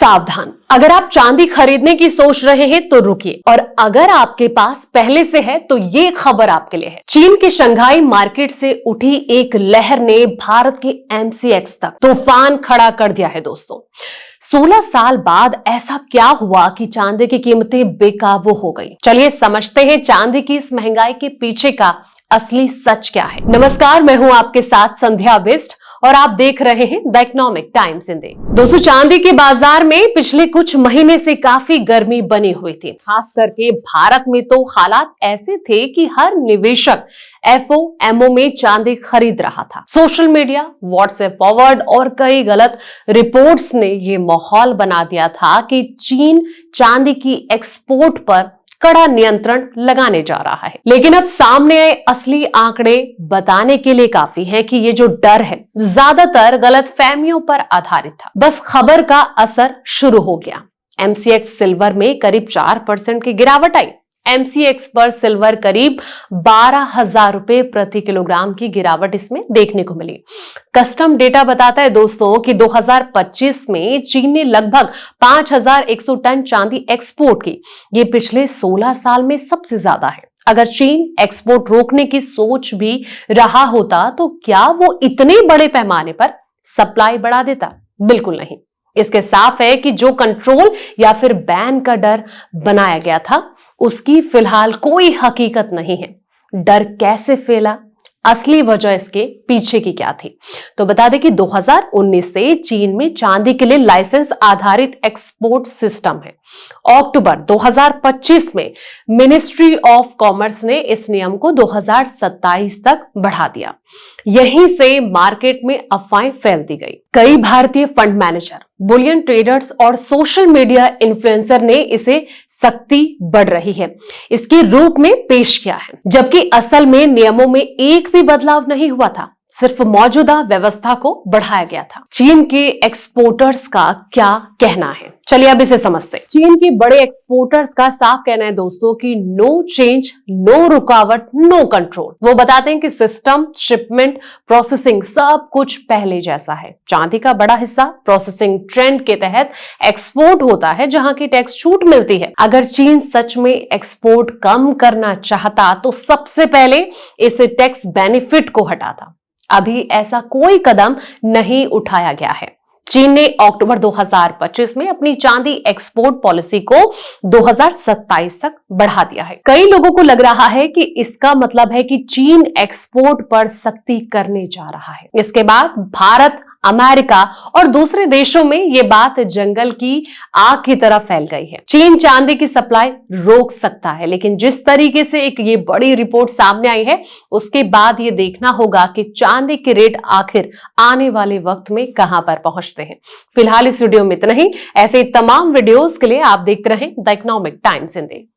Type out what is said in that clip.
सावधान, अगर आप चांदी खरीदने की सोच रहे हैं तो रुकिए, और अगर आपके पास पहले से है तो ये खबर आपके लिए है। चीन के शंघाई मार्केट से उठी एक लहर ने भारत के एमसीएक्स तक तूफान खड़ा कर दिया है दोस्तों। 16 साल बाद ऐसा क्या हुआ कि चांदी की कीमतें बेकाबू हो गई? चलिए समझते हैं चांदी की इस महंगाई के पीछे का असली सच क्या है। नमस्कार, मैं हूं आपके साथ संध्या बिष्ट और आप देख रहे हैं द इकोनॉमिक टाइम्स हिंदी। दोस्तों, चांदी के बाजार में पिछले कुछ महीने से काफी गर्मी बनी हुई थी। खास करके भारत में तो हालात ऐसे थे कि हर निवेशक एफओएमओ में चांदी खरीद रहा था। सोशल मीडिया, व्हाट्सएप फॉरवर्ड और कई गलत रिपोर्ट्स ने ये माहौल बना दिया था कि चीन चांदी की एक्सपोर्ट पर कड़ा नियंत्रण लगाने जा रहा है। लेकिन अब सामने आए असली आंकड़े बताने के लिए काफी है कि ये जो डर है ज्यादातर गलतफहमियों पर आधारित था। बस खबर का असर शुरू हो गया। एमसीएक्स सिल्वर में करीब 4% की गिरावट आई। एमसीएक्स पर सिल्वर करीब 12,000 रुपए प्रति किलोग्राम की गिरावट इसमें देखने को मिली। कस्टम डेटा बताता है दोस्तों कि 2025 में चीन ने लगभग 5,100 टन चांदी एक्सपोर्ट की। ये पिछले 16 साल में सबसे ज्यादा है। अगर चीन एक्सपोर्ट रोकने की सोच भी रहा होता तो क्या वो इतने बड़े पैमाने पर सप्लाई बढ़ा देता? बिल्कुल नहीं। इसके साफ है कि जो कंट्रोल या फिर बैन का डर बनाया गया था उसकी फिलहाल कोई हकीकत नहीं है। डर कैसे फैला, असली वजह इसके पीछे की क्या थी? तो बता दें कि 2019 से चीन में चांदी के लिए लाइसेंस आधारित एक्सपोर्ट सिस्टम है। अक्टूबर 2025 में मिनिस्ट्री ऑफ कॉमर्स ने इस नियम को 2027 तक बढ़ा दिया। यहीं से मार्केट में अफवाहें फैलती गई। कई भारतीय फंड मैनेजर, बुलियन ट्रेडर्स और सोशल मीडिया इन्फ्लुएंसर ने इसे सख्ती बढ़ रही है इसके रूप में पेश किया है, जबकि असल में नियमों में एक भी बदलाव नहीं हुआ था, सिर्फ मौजूदा व्यवस्था को बढ़ाया गया था। चीन के एक्सपोर्टर्स का क्या कहना है, चलिए अब इसे समझते हैं। चीन के बड़े एक्सपोर्टर्स का साफ कहना है दोस्तों कि नो चेंज, नो रुकावट, नो कंट्रोल। वो बताते हैं कि सिस्टम, शिपमेंट, प्रोसेसिंग सब कुछ पहले जैसा है। चांदी का बड़ा हिस्सा प्रोसेसिंग ट्रेंड के तहत एक्सपोर्ट होता है, जहां की टैक्स छूट मिलती है। अगर चीन सच में एक्सपोर्ट कम करना चाहता तो सबसे पहले इस टैक्स बेनिफिट को हटाता। अभी ऐसा कोई कदम नहीं उठाया गया है। चीन ने अक्टूबर 2025 में अपनी चांदी एक्सपोर्ट पॉलिसी को 2027 तक बढ़ा दिया है। कई लोगों को लग रहा है कि इसका मतलब है कि चीन एक्सपोर्ट पर सख्ती करने जा रहा है। इसके बाद भारत, अमेरिका और दूसरे देशों में यह बात जंगल की आग की तरह फैल गई है। चीन चांदी की सप्लाई रोक सकता है, लेकिन जिस तरीके से एक ये बड़ी रिपोर्ट सामने आई है उसके बाद ये देखना होगा कि चांदी के रेट आखिर आने वाले वक्त में कहां पर पहुंचते हैं। फिलहाल इस वीडियो में इतना ही। ऐसे तमाम वीडियोस के लिए आप देखते रहें द इकोनॉमिक टाइम्स हिंदी।